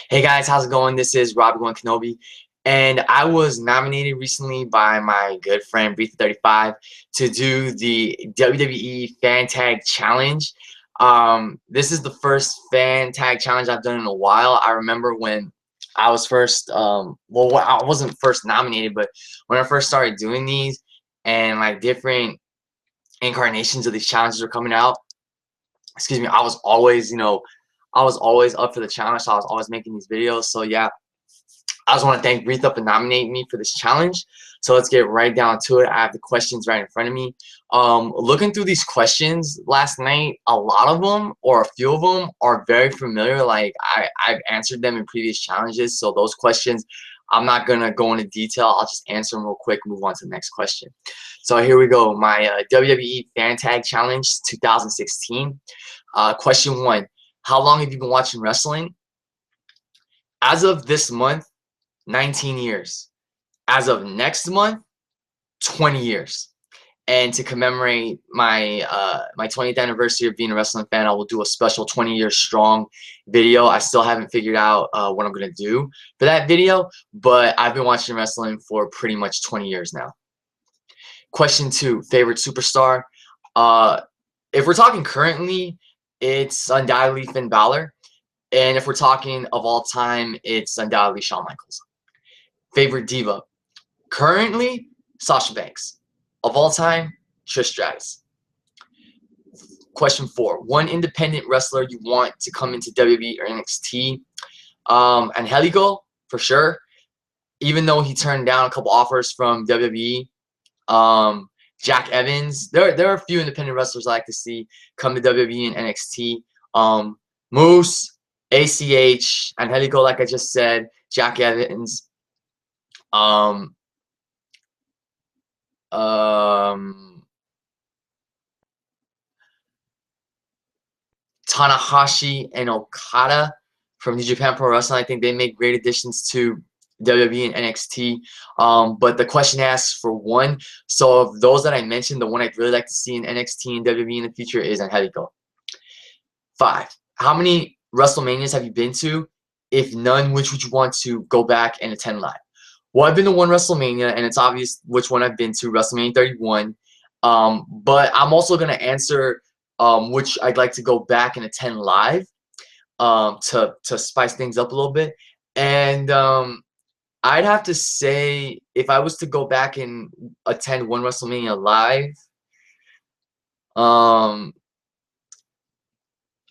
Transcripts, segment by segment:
Hey guys, how's it going? This is Robbie Gwen Kenobi, and I was nominated recently by my good friend Breetha35 to do the WWE Fan Tag Challenge. This is the first Fan Tag Challenge I've done in a while. I remember when I was first, I wasn't first nominated, but when I first started doing these, and like different incarnations of these challenges were coming out. Excuse me, I was always, I was always up for the challenge, so I was always making these videos. So yeah, I just want to thank Breetha for nominating me for this challenge. So let's get right down to it. I have the questions right in front of me. Looking through these questions last night, a lot of them, or a few of them, are very familiar. Like I've answered them in previous challenges. So those questions, I'm not gonna go into detail. I'll just answer them real quick and move on to the next question. So here we go. My WWE Fan Tag Challenge 2016. Question 1. How long have you been watching wrestling? As of this month, 19 years. As of next month, 20 years. And to commemorate my my 20th anniversary of being a wrestling fan, I will do a special 20 years strong video. I still haven't figured out what I'm going to do for that video, but I've been watching wrestling for pretty much 20 years now. Question 2, favorite superstar. If we're talking currently, it's undoubtedly Finn Balor. And if we're talking of all time, it's undoubtedly Shawn Michaels. Favorite diva. Currently, Sasha Banks. Of all time, Trish Stratus. Question 4. One independent wrestler you want to come into WWE or NXT. Angelico, for sure. Even though he turned down a couple offers from WWE. Jack Evans. There are a few independent wrestlers I like to see come to WWE and NXT. Moose, ACH, Angelico, like I just said, Jack Evans. Tanahashi and Okada from New Japan Pro Wrestling. I think they make great additions to WWE and NXT. But the question asks for one. So of those that I mentioned, the one I'd really like to see in NXT and WWE in the future is Angelico. 5. How many WrestleManias have you been to? If none, which would you want to go back and attend live? Well, I've been to one WrestleMania, and it's obvious which one I've been to, WrestleMania 31. But I'm also going to answer which I'd like to go back and attend live to spice things up a little bit. And I'd have to say, if I was to go back and attend one WrestleMania live,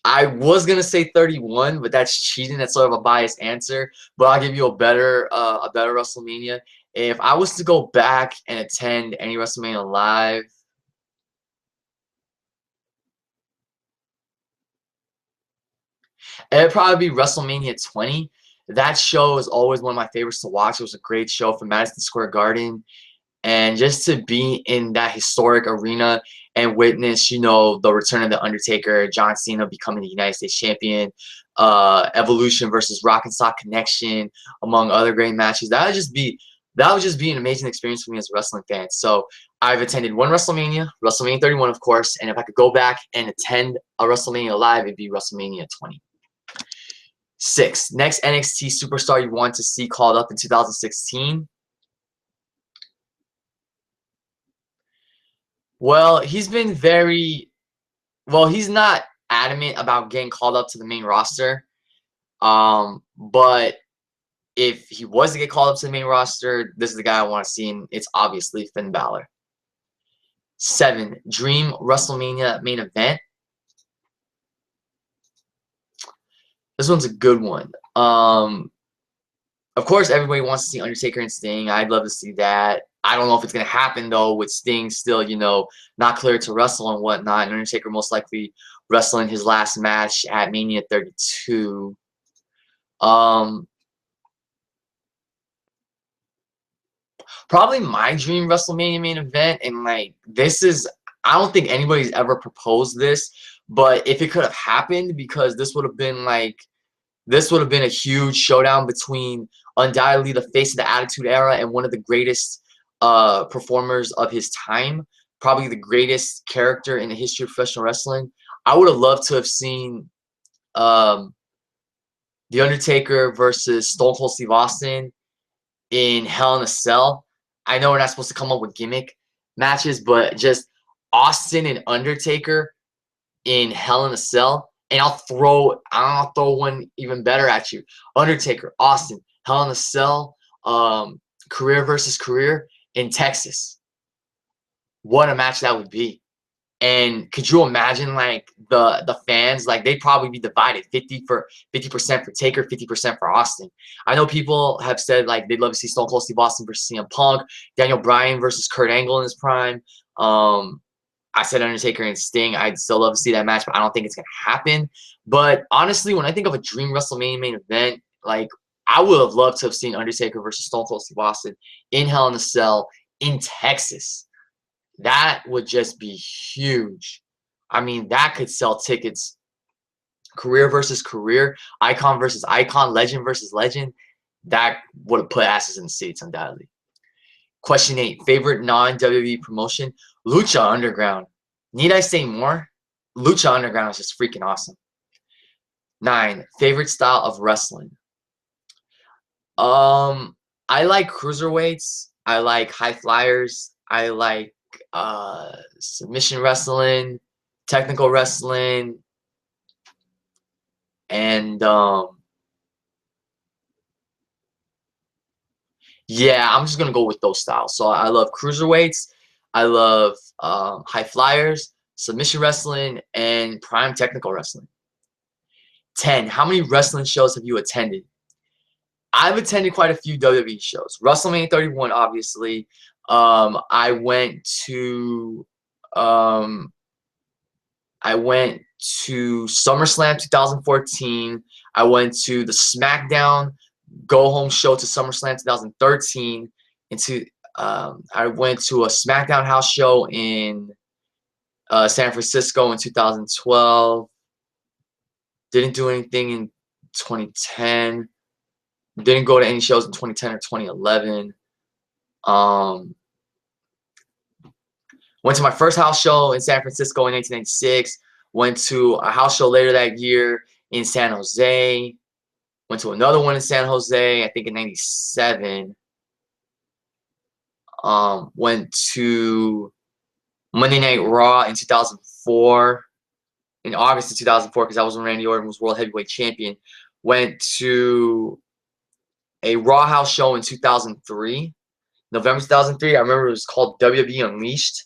I was gonna say 31, but that's cheating. That's sort of a biased answer. But I'll give you a better WrestleMania. If I was to go back and attend any WrestleMania live, it'd probably be WrestleMania 20. That show is always one of my favorites to watch. It was a great show from Madison Square Garden. And just to be in that historic arena and witness, the return of The Undertaker, John Cena becoming the United States champion, Evolution versus Rock and Sock Connection, among other great matches, that would just be an amazing experience for me as a wrestling fan. So I've attended one WrestleMania, WrestleMania 31, of course, and if I could go back and attend a WrestleMania live, it'd be WrestleMania 20. 6. Next NXT superstar you want to see called up in 2016. Well, he's been he's not adamant about getting called up to the main roster. But if he was to get called up to the main roster, this is the guy I want to see, and it's obviously Finn Balor. 7. Dream WrestleMania main event. This one's a good one. Of course, everybody wants to see Undertaker and Sting. I'd love to see that. I don't know if it's going to happen, though, with Sting still, not cleared to wrestle and whatnot. And Undertaker most likely wrestling his last match at Mania 32. Probably my dream WrestleMania main event. And, I don't think anybody's ever proposed this. But if it could have happened, because this would have been, a huge showdown between undoubtedly the face of the Attitude Era and one of the greatest performers of his time, probably the greatest character in the history of professional wrestling. I would have loved to have seen The The Undertaker versus Stone Cold Steve Austin in Hell in a Cell. I know we're not supposed to come up with gimmick matches, but just Austin and Undertaker in Hell in a Cell. And I'll throw one even better at you. Undertaker, Austin, Hell in a Cell, career versus career in Texas. What a match that would be. And could you imagine, like, the fans, like, they'd probably be divided 50% for Taker, 50% for Austin. I know people have said, like, they'd love to see Stone Cold Steve Austin versus CM Punk, Daniel Bryan versus Kurt Angle in his prime. I said Undertaker and Sting. I'd still love to see that match, but I don't think it's gonna happen. But honestly, when I think of a dream WrestleMania main event, like, I would have loved to have seen Undertaker versus Stone Cold Steve Austin in Hell in a Cell in Texas. That would just be huge. I mean, that could sell tickets. Career versus career, icon versus icon, legend versus legend. That would have put asses in the seats, undoubtedly. Question 8. Favorite non-WWE promotion? Lucha Underground. Need I say more? Lucha Underground is just freaking awesome. 9. Favorite style of wrestling? I like cruiserweights. I like high flyers. I like submission wrestling, technical wrestling, and yeah, I'm just gonna go with those styles. So I love cruiserweights, I love high flyers, submission wrestling, and prime technical wrestling. 10. How many wrestling shows have you attended? I've attended quite a few WWE shows. WrestleMania 31, obviously. I went to SummerSlam 2014. I went to the SmackDown Go Home show to SummerSlam 2013. I went to a SmackDown house show in San Francisco in 2012. Didn't do anything in 2010. Didn't go to any shows in 2010 or 2011. Went to my first house show in San Francisco in 1996. Went to a house show later that year in San Jose. Went to another one in San Jose, I think in 97. Went to Monday Night Raw in 2004. In August of 2004, because that was when Randy Orton was World Heavyweight Champion. Went to a Raw house show in 2003. November 2003. I remember it was called WWE Unleashed.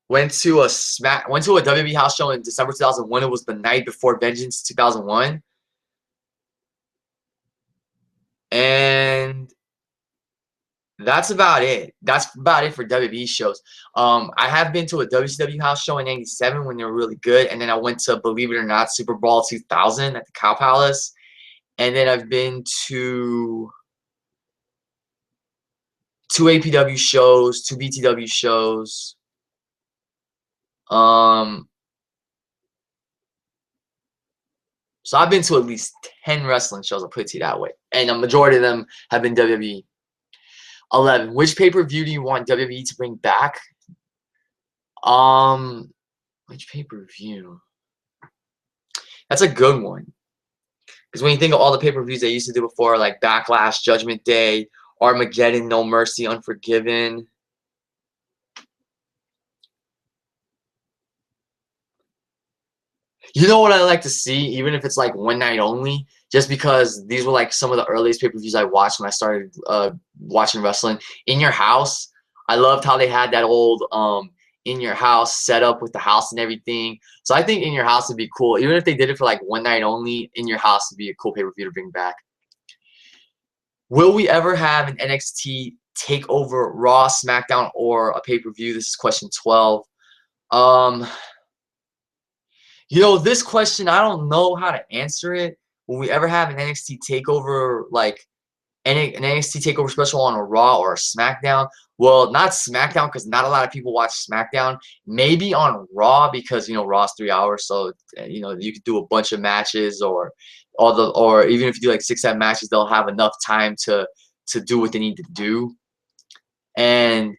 Went to a WWE house show in December 2001. It was the night before Vengeance 2001. And that's about it. That's about it for WWE shows. I have been to a WCW house show in '97 when they were really good, and then I went to, believe it or not, Super Bowl 2000 at the Cow Palace, and then I've been to 2 APW shows, 2 BTW shows. So I've been to at least 10 wrestling shows, I'll put it to you that way, and a majority of them have been WWE. 11. Which pay-per-view do you want WWE to bring back? Which pay-per-view? That's a good one. Because when you think of all the pay-per-views they used to do before, like Backlash, Judgment Day, Armageddon, No Mercy, Unforgiven. You know what I like to see, even if it's like one night only, just because these were like some of the earliest pay-per-views I watched when I started watching wrestling. In Your House, I loved how they had that old In Your House set up with the house and everything. So I think In Your House would be cool. Even if they did it for like one night only, In Your House would be a cool pay-per-view to bring back. Will we ever have an NXT Takeover, Raw, SmackDown, or a pay-per-view? This is question 12. You know, this question, I don't know how to answer it. Will we ever have an NXT Takeover, like an NXT Takeover special on a Raw or a SmackDown? Well, not SmackDown, because not a lot of people watch SmackDown. Maybe on Raw, because, you know, Raw's 3 hours, so, you know, you could do a bunch of matches, or even if you do like 6-7 matches, they'll have enough time to do what they need to do. And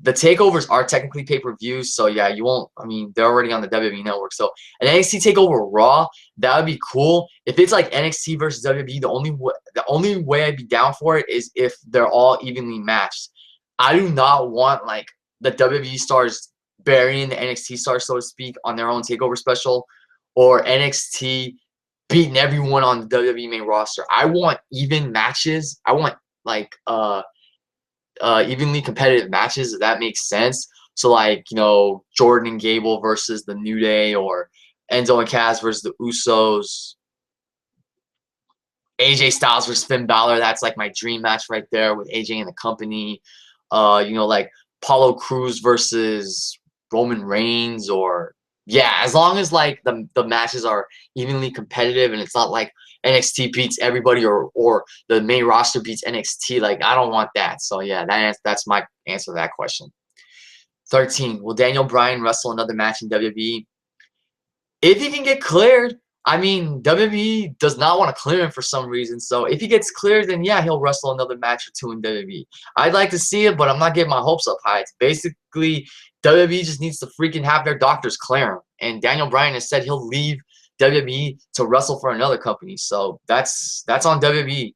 the takeovers are technically pay-per-views, so yeah, you won't. I mean, they're already on the WWE Network, so an NXT Takeover Raw, that would be cool. If it's like NXT versus WWE, the only way I'd be down for it is if they're all evenly matched. I do not want like the WWE stars burying the NXT stars, so to speak, on their own takeover special, or NXT beating everyone on the WWE main roster. I want even matches. I want like evenly competitive matches, if that makes sense. So like, you know, Jordan and Gable versus the New Day, or Enzo and Cass versus the Usos, AJ Styles versus Finn Balor. That's like my dream match right there with AJ and the company. You know, like Apollo Crews versus Roman Reigns, or yeah, as long as like the matches are evenly competitive and it's not like NXT beats everybody, or the main roster beats NXT. Like, I don't want that. So yeah, that's my answer to that question. 13. Will Daniel Bryan wrestle another match in WWE? If he can get cleared. I mean, WWE does not want to clear him for some reason. So if he gets cleared, then yeah, he'll wrestle another match or two in WWE. I'd like to see it, but I'm not getting my hopes up high. It's basically WWE just needs to freaking have their doctors clear him. And Daniel Bryan has said he'll leave WWE to wrestle for another company. So that's on WWE.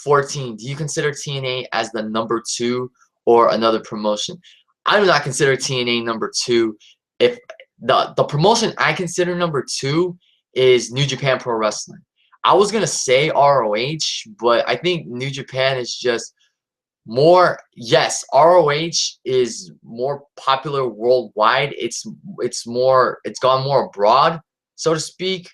14. Do you consider TNA as the number 2 or another promotion? I do not consider TNA number 2. If the promotion I consider number 2 is New Japan Pro Wrestling. I was gonna say ROH, but I think New Japan is just more. Yes, ROH is more popular worldwide. It's gone more abroad, so to speak.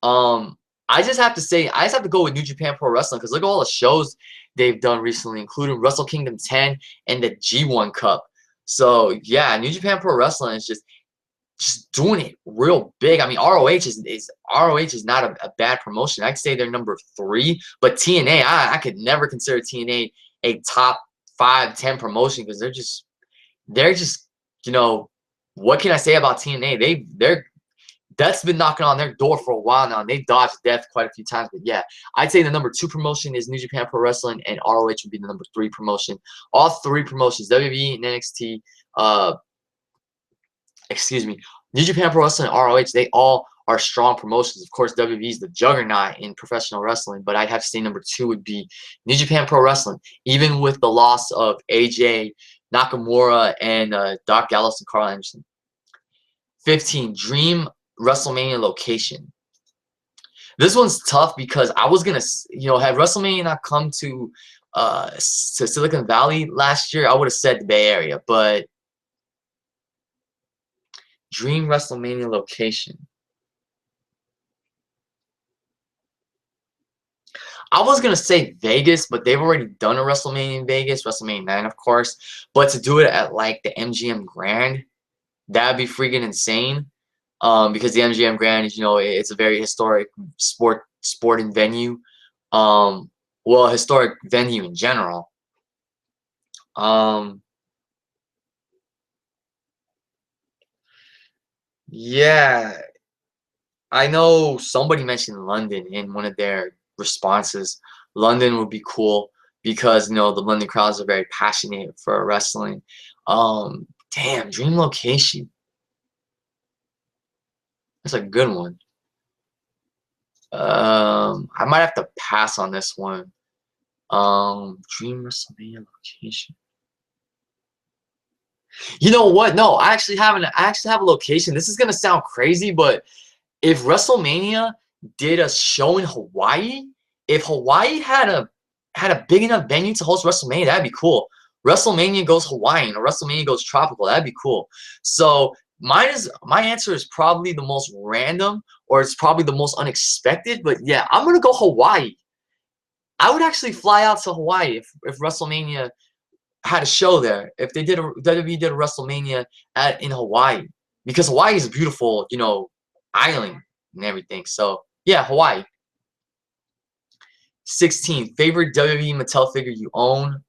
I just have to say, I just have to go with New Japan Pro Wrestling, because look at all the shows they've done recently, including Wrestle Kingdom 10 and the G1 Cup. So yeah, New Japan Pro Wrestling is just doing it real big. I mean, ROH is not a bad promotion. I'd say they're number 3, but TNA, I could never consider TNA a top 5, 10 promotion, because they're just, you know, what can I say about TNA? Death's been knocking on their door for a while now, and they've dodged death quite a few times. But yeah, I'd say the number 2 promotion is New Japan Pro Wrestling, and ROH would be the number 3 promotion. All 3 promotions, WWE and NXT, excuse me, New Japan Pro Wrestling and ROH, they all are strong promotions. Of course, WWE is the juggernaut in professional wrestling, but I'd have to say number 2 would be New Japan Pro Wrestling, even with the loss of AJ Nakamura and Doc Gallows and Carl Anderson. 15. Dream WrestleMania location. This one's tough, because I was gonna, you know, had WrestleMania not come to Silicon Valley last year, I would have said the Bay Area, but dream WrestleMania location. I was gonna say Vegas, but they've already done a WrestleMania in Vegas, WrestleMania 9, of course. But to do it at like the MGM Grand, that'd be freaking insane. Because the MGM Grand is, you know, it's a very historic sporting venue. Well, historic venue in general. Yeah, I know somebody mentioned London in one of their responses. London would be cool, because, you know, the London crowds are very passionate for wrestling. Damn, dream location. That's a good one. I might have to pass on this one. Dream WrestleMania location. You know what? No, I actually have a location. This is gonna sound crazy, but if WrestleMania did a show in Hawaii, if Hawaii had a big enough venue to host WrestleMania, that'd be cool. WrestleMania goes Hawaiian, or WrestleMania goes tropical. That'd be cool. So my answer is probably the most random, or it's probably the most unexpected. But yeah, I'm gonna go Hawaii. I would actually fly out to Hawaii if WrestleMania had a show there. If they did WWE did a WrestleMania in Hawaii, because Hawaii is a beautiful, you know, island and everything. So yeah, Hawaii. 16. Favorite WWE Mattel figure you own?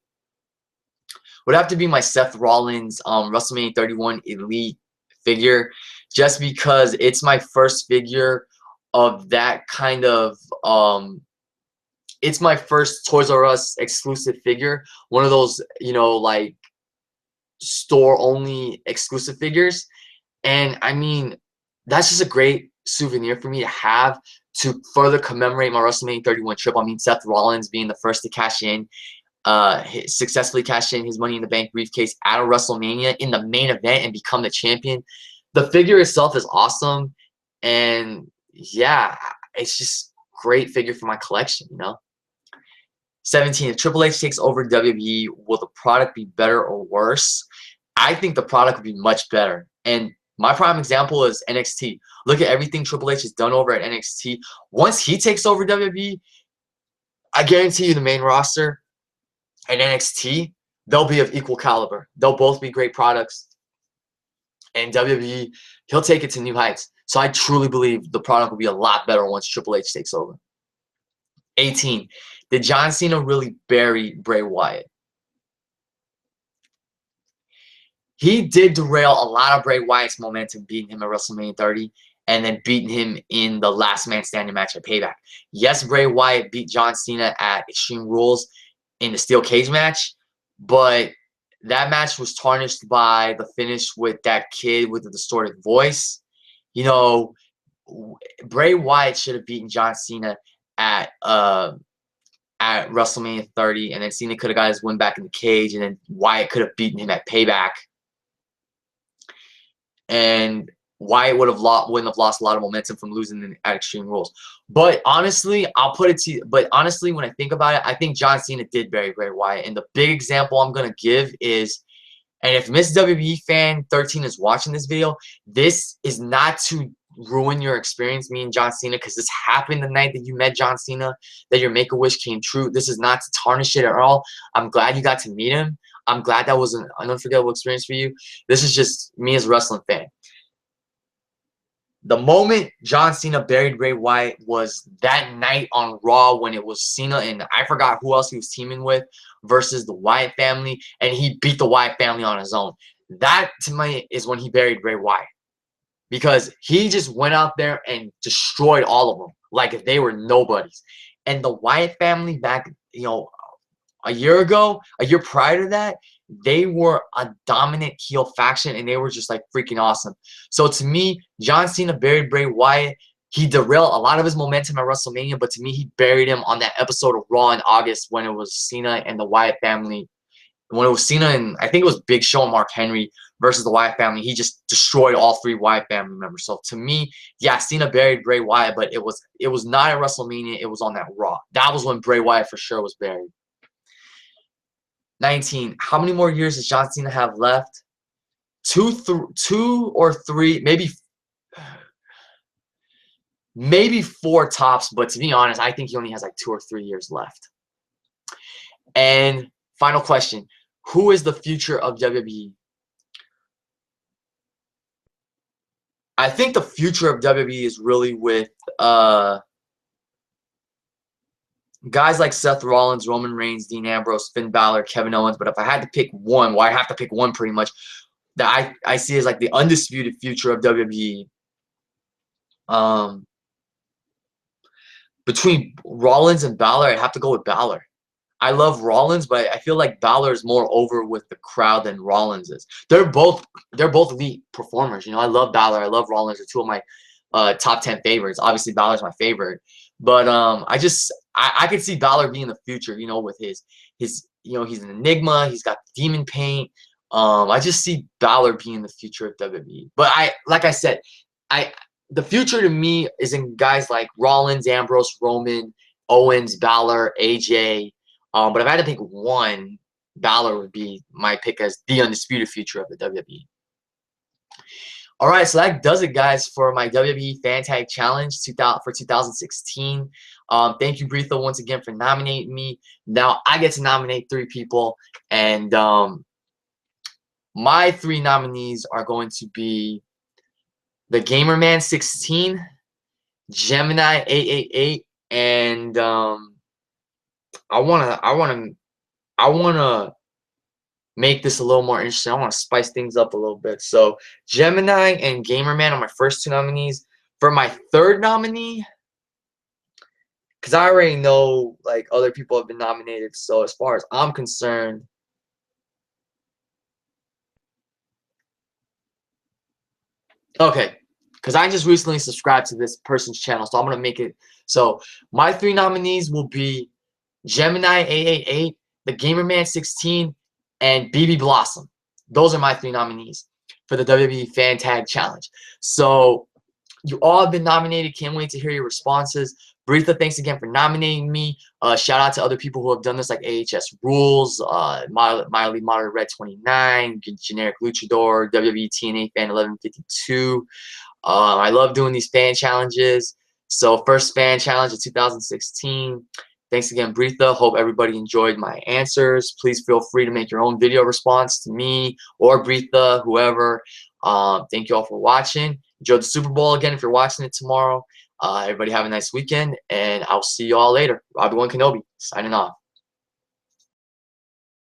Would have to be my Seth Rollins WrestleMania 31 Elite figure, just because it's my first figure of that kind of it's my first Toys R Us exclusive figure. One of those, you know, like store-only exclusive figures. And I mean, that's just a great souvenir for me to have to further commemorate my WrestleMania 31 trip. I mean, Seth Rollins being the first to cash in, successfully cash in his Money in the Bank briefcase at a WrestleMania in the main event and become the champion. The figure itself is awesome, and yeah, it's just great figure for my collection, you know. 17, if Triple H takes over WWE, will the product be better or worse? I think the product would be much better. And my prime example is NXT. Look at everything Triple H has done over at NXT. Once he takes over WWE, I guarantee you the main roster and NXT, they'll be of equal caliber. They'll both be great products. And WWE, he'll take it to new heights. So I truly believe the product will be a lot better once Triple H takes over. 18. Did John Cena really bury Bray Wyatt? He did derail a lot of Bray Wyatt's momentum, beating him at WrestleMania 30 and then beating him in the last man standing match at Payback. Yes, Bray Wyatt beat John Cena at Extreme Rules in the steel cage match, but that match was tarnished by the finish with that kid with the distorted voice. You know, Bray Wyatt should have beaten John Cena at WrestleMania 30, and then Cena could have got his win back in the cage, and then Wyatt could have beaten him at Payback. And Wyatt wouldn't have lost a lot of momentum from losing at Extreme Rules. But honestly, I'll put it to you. But honestly, when I think about it, I think John Cena did bury Bray Wyatt. And the big example I'm gonna give is, and if Miss WWE fan 13 is watching this video, this is not to ruin your experience, me and John Cena, because this happened the night that you met John Cena, that your Make-A-Wish came true. This is not to tarnish it at all. I'm glad you got to meet him. I'm glad that was an unforgettable experience for you. This is just me as a wrestling fan. The moment John Cena buried Bray Wyatt was that night on Raw when it was Cena and I forgot who else he was teaming with versus the Wyatt family, and he beat the Wyatt family on his own. That, to me, is when he buried Bray Wyatt. Because he just went out there and destroyed all of them like if they were nobodies. And the Wyatt family back, you know, a year prior to that, they were a dominant heel faction, and they were just like freaking awesome. So to me, John Cena buried Bray Wyatt. He derailed a lot of his momentum at WrestleMania, but to me, he buried him on that episode of Raw in August when it was Cena and the Wyatt family. When it was Cena and I think it was Big Show and Mark Henry versus the Wyatt family, he just destroyed all three Wyatt family members. So to me, yeah, Cena buried Bray Wyatt, but it was not at WrestleMania. It was on that Raw. That was when Bray Wyatt for sure was buried. 19. How many more years does John Cena have left? Two or three, maybe 4 tops. But to be honest, I think he only has like 2 or 3 years left. And final question: who is the future of WWE? I think the future of WWE is really with guys like Seth Rollins, Roman Reigns, Dean Ambrose, Finn Balor, Kevin Owens. But if I had to pick one, well, I have to pick one pretty much that I see as like the undisputed future of WWE. Between Rollins and Balor, I'd have to go with Balor. I love Rollins, but I feel like Balor is more over with the crowd than Rollins is. They're both elite performers. You know, I love Balor. I love Rollins. They're 2 of my top 10 favorites. Obviously, Balor's my favorite. But I could see Balor being the future, you know, with his you know, he's an enigma. He's got demon paint. I just see Balor being the future of WWE. But like I said, the future to me is in guys like Rollins, Ambrose, Roman, Owens, Balor, AJ. But if I had to pick one, Balor would be my pick as the undisputed future of the WWE. All right, so that does it, guys, for my WWE Fan Tag Challenge for 2016. Thank you, Breetha, once again for nominating me. Now I get to nominate 3 people, and my 3 nominees are going to be the Gamerman 16, Gemini 888, and I wanna make this a little more interesting. I want to spice things up a little bit. So Gemini and Gamerman are my first 2 nominees. For my 3rd nominee, because I already know like other people have been nominated, so as far as I'm concerned, Okay, because I just recently subscribed to this person's channel, so I'm gonna make it. So my 3 nominees will be Gemini 888, the Gamerman 16, and BB Blossom. Those are my 3 nominees for the WWE Fan Tag Challenge. So you all have been nominated. Can't wait to hear your responses. Breetha, thanks again for nominating me. Shout out to other people who have done this, like AHS Rules, Miley Modern Red 29, Generic Luchador, WWE TNA Fan 1152. I love doing these fan challenges. So first fan challenge of 2016. Thanks again, Breetha. Hope everybody enjoyed my answers. Please feel free to make your own video response to me or Breetha, whoever. Thank you all for watching. Enjoy the Super Bowl again if you're watching it tomorrow. Everybody have a nice weekend, and I'll see you all later. Robbie Kenobi, signing off.